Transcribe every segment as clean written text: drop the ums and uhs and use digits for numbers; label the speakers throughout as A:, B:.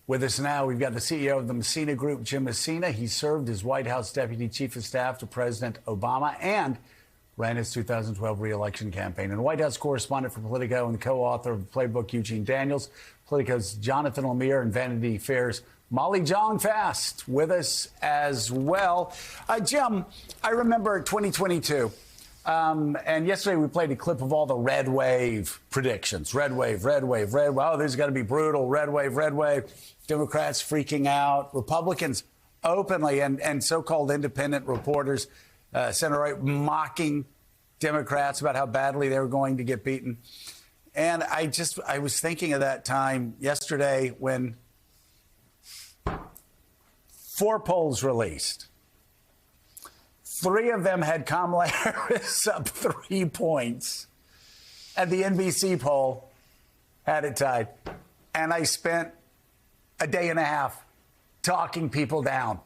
A: With us now, we've got the CEO of the Messina Group, Jim Messina. He served as White House Deputy Chief of Staff to President Obama and ran his 2012 re-election campaign. And White House correspondent for Politico and co-author of the Playbook, Eugene Daniels. Politico's Jonathan Lemire and Vanity Fair's Molly Jong-Fast with us as well. Jim, I remember 2022. And yesterday we played a clip of all the red wave predictions. Red wave, red wave, red wave. Oh, this is going to be brutal. Red wave, red wave. Democrats freaking out. Republicans openly and so-called independent reporters, center-right, mocking Democrats about how badly they were going to get beaten. And I was thinking of that time yesterday when 4 polls released. 3 of them had Kamala Harris up 3 points. And the NBC poll had it tied. And I spent a day and a half talking people down.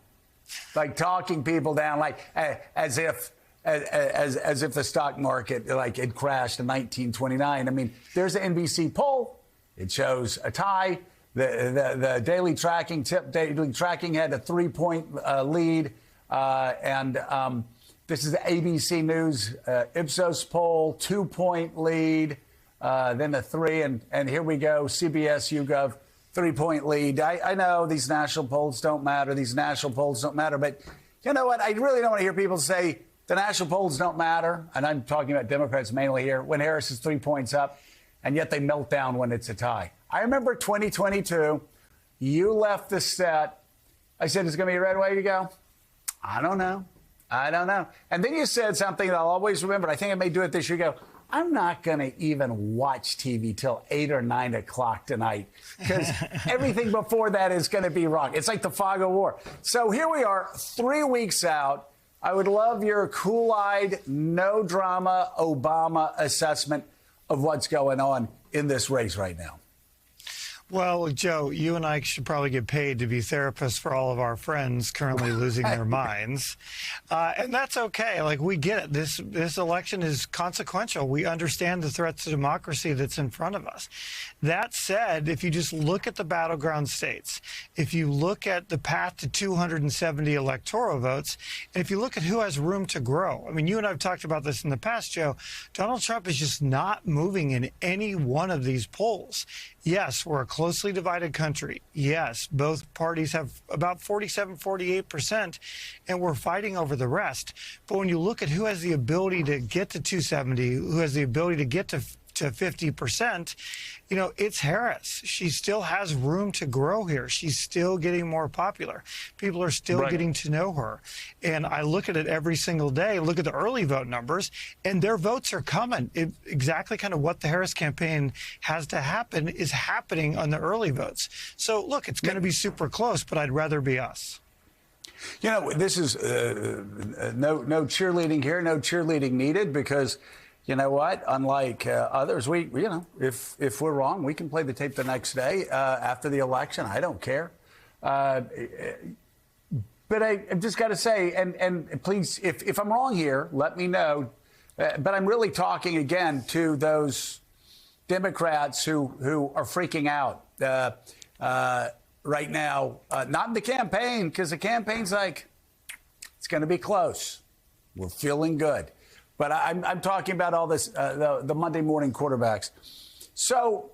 A: Like talking people down, like as if the stock market like it crashed in 1929. I mean, there's an NBC poll. It shows a tie. The daily tracking had a 3-point lead. This is the ABC News Ipsos poll, 2-point lead, then a 3, and here we go, CBS YouGov, 3-point lead. I know these national polls don't matter, but you know what? I really don't want to hear people say the national polls don't matter, and I'm talking about Democrats mainly here, when Harris is 3 points up, and yet they melt down when it's a tie. I remember 2022, you left the set. I said, it's going to be a red way to go. I don't know. And then you said something that I'll always remember. I think I may do it this year. You go, I'm not going to even watch TV till 8 or 9 o'clock tonight because everything before that is going to be wrong. It's like the fog of war. So here we are, 3 weeks out. I would love your cool-eyed, no drama Obama assessment of what's going on in this race right now.
B: Well, Joe, you and I should probably get paid to be therapists for all of our friends currently losing their minds. And that's okay. Like, we get it. This election is consequential. We understand the threats to democracy that's in front of us. That said, if you just look at the battleground states, if you look at the path to 270 electoral votes, and if you look at who has room to grow, I mean, you and I have talked about this in the past, Joe, Donald Trump is just not moving in any one of these polls. Yes, we're a closely divided country. Yes, both parties have about 47, 48%, and we're fighting over the rest. But when you look at who has the ability to get to 270, who has the ability to get to 50%, you know, it's Harris. She still has room to grow here. She's still getting more popular. People are still getting to know her. And I look at it every single day, look at the early vote numbers, and their votes are coming. Exactly kind of what the Harris campaign has to happen is happening on the early votes. So, look, it's going to be super close, but I'd rather be us.
A: You know, this is no cheerleading here, no cheerleading needed, because you know what? Unlike others, if we're wrong, we can play the tape the next day after the election. I don't care. But I've just got to say, and please, if I'm wrong here, let me know. But I'm really talking again to those Democrats who are freaking out right now. Not in the campaign, because the campaign's like, it's going to be close. We're feeling good. But I'm talking about all this, the Monday morning quarterbacks. So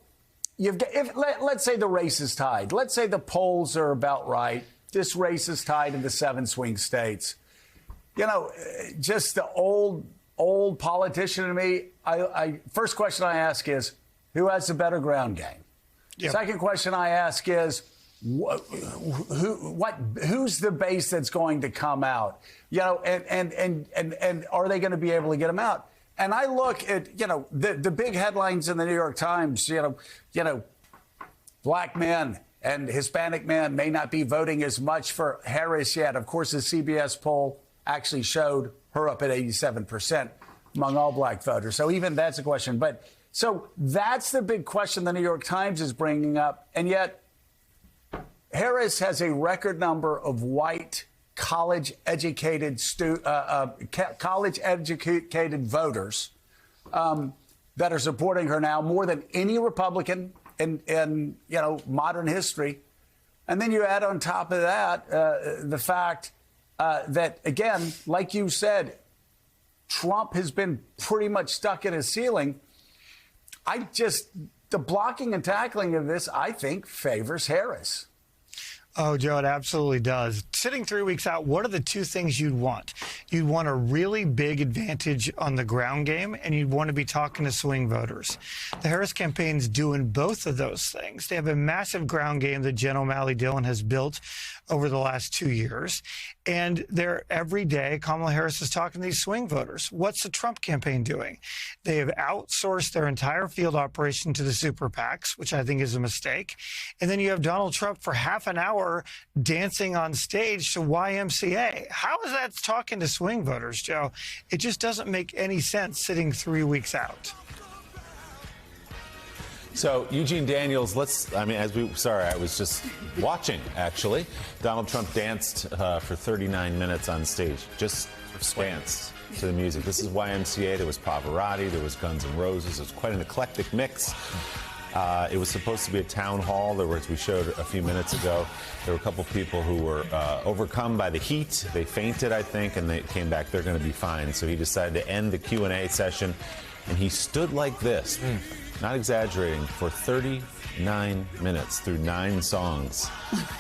A: let's say the race is tied. Let's say the polls are about right. This race is tied in the 7 swing states. You know, just the old politician in me, first question I ask is, who has the better ground game? Yep. Second question I ask is, who's the base that's going to come out? You know, and are they going to be able to get them out? And I look at, you know, the big headlines in the New York Times, you know, black men and Hispanic men may not be voting as much for Harris yet. Of course, the CBS poll actually showed her up at 87% among all black voters. So even that's a question. But so that's the big question the New York Times is bringing up. And yet Harris has a record number of white college-educated voters that are supporting her now, more than any Republican in modern history. And then you add on top of that the fact that, again, like you said, Trump has been pretty much stuck in his ceiling. The blocking and tackling of this, I think, favors Harris.
B: Oh, Joe, it absolutely does. Sitting 3 weeks out, what are the two things you'd want? You'd want a really big advantage on the ground game, and you'd want to be talking to swing voters. The Harris campaign's doing both of those things. They have a massive ground game that Jen O'Malley Dillon has built over the last 2 years. And they're every day, Kamala Harris is talking to these swing voters. What's the Trump campaign doing? They have outsourced their entire field operation to the super PACs, which I think is a mistake. And then you have Donald Trump for half an hour dancing on stage to YMCA. How is that talking to swing voters, Joe? It just doesn't make any sense sitting 3 weeks out.
C: So, Eugene Daniels, I was just watching, actually. Donald Trump danced for 39 minutes on stage, just danced to the music. This is YMCA, there was Pavarotti, there was Guns N' Roses, it was quite an eclectic mix. It was supposed to be a town hall, as we showed a few minutes ago. There were a couple people who were overcome by the heat. They fainted, I think, and they came back. They're going to be fine. So he decided to end the Q&A session, and he stood like this. Not exaggerating, for 39 minutes through 9 songs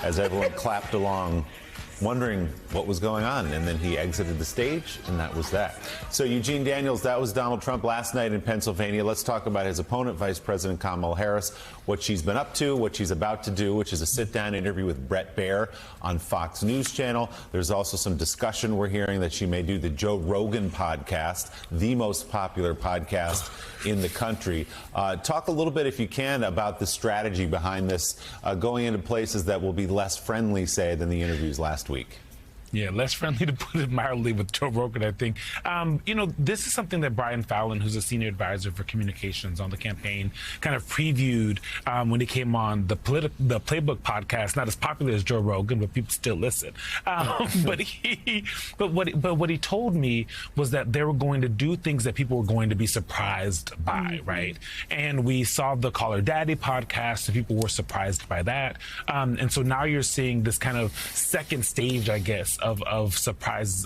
C: as everyone clapped along, wondering what was going on. And then he exited the stage, and that was that. So, Eugene Daniels, that was Donald Trump last night in Pennsylvania. Let's talk about his opponent, Vice President Kamala Harris, what she's been up to, what she's about to do, which is a sit-down interview with Bret Baier on Fox News Channel. There's also some discussion we're hearing that she may do the Joe Rogan podcast, the most popular podcast in the country. Talk a little bit, if you can, about the strategy behind this, going into places that will be less friendly, say, than the interviews last week.
D: Yeah, less friendly, to put it mildly, with Joe Rogan, I think. This is something that Brian Fallon, who's a senior advisor for communications on the campaign, kind of previewed when he came on the Playbook podcast. Not as popular as Joe Rogan, but people still listen. But what he told me was that they were going to do things that people were going to be surprised by, right? And we saw the Call Her Daddy podcast, and people were surprised by that. And so now you're seeing this kind of second stage, I guess, of surprise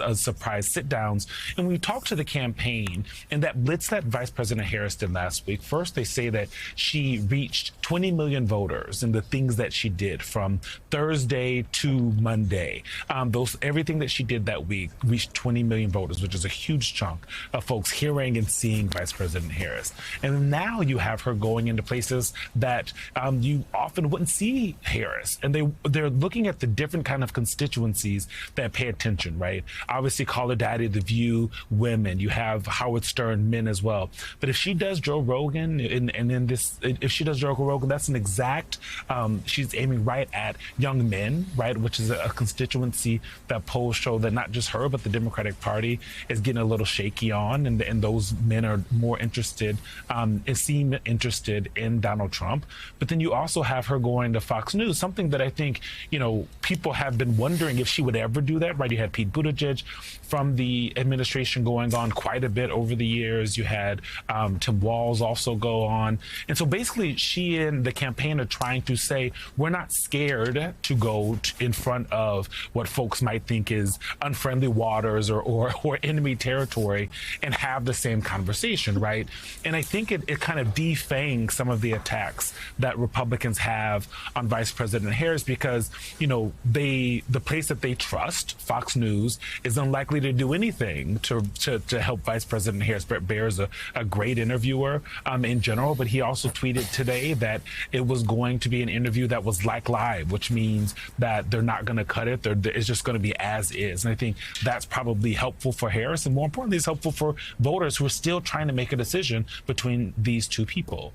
D: sit-downs. And we talked to the campaign, and that blitz that Vice President Harris did last week, first they say that she reached 20 million voters in the things that she did from Thursday to Monday. Everything that she did that week reached 20 million voters, which is a huge chunk of folks hearing and seeing Vice President Harris. And now you have her going into places that you often wouldn't see Harris. And they're looking at the different kind of constituencies that pay attention, right? Obviously, Call Her Daddy, The View, women. You have Howard Stern, men as well. But if she does Joe Rogan, if she does Joe Rogan, that's an exact, she's aiming right at young men, right? Which is a constituency that polls show that not just her, but the Democratic Party is getting a little shaky on. And those men are more interested, seem interested in Donald Trump. But then you also have her going to Fox News, something that I think, people have been wondering if she would ever do that, right? You had Pete Buttigieg from the administration going on quite a bit over the years. You had Tim Walz also go on. And so basically she and the campaign are trying to say, we're not scared to go in front of what folks might think is unfriendly waters or enemy territory and have the same conversation, right? And I think it kind of defangs some of the attacks that Republicans have on Vice President Harris because, the place that they trust, Fox News, is unlikely to do anything to help Vice President Harris. Bret Baier is a great interviewer in general, but he also tweeted today that it was going to be an interview that was like live, which means that they're not going to cut it. It's just going to be as is. And I think that's probably helpful for Harris, and more importantly, it's helpful for voters who are still trying to make a decision between these two people.